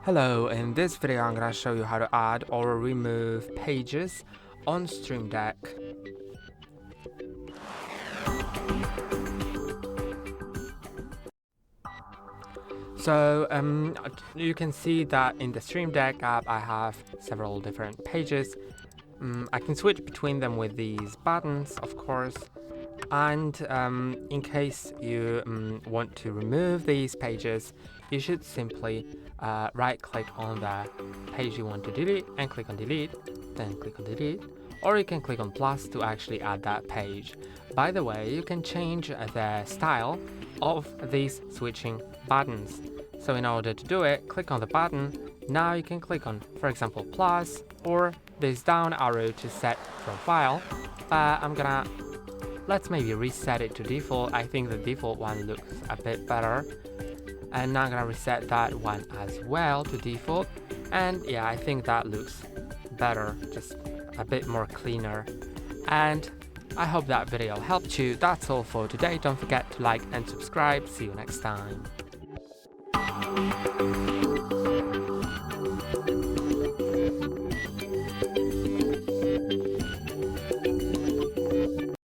Hello, in this video I'm gonna show you how to add or remove pages on Stream Deck. So you can see that in the Stream Deck app I have several different pages. I can switch between them with these buttons, of course. And in case you want to remove these pages, you should simply right click on the page you want to delete and click on delete, then click on delete, or you can click on plus to actually add that page. By the way, you can change the style of these switching buttons. So in order to do it, click on the button. Now you can click on, for example, plus or this down arrow to set profile. Let's maybe reset it to default. I think the default one looks a bit better. And now I'm gonna reset that one as well to default. And yeah, I think that looks better, just a bit more cleaner. And I hope that video helped you. That's all for today. Don't forget to like and subscribe. See you next time.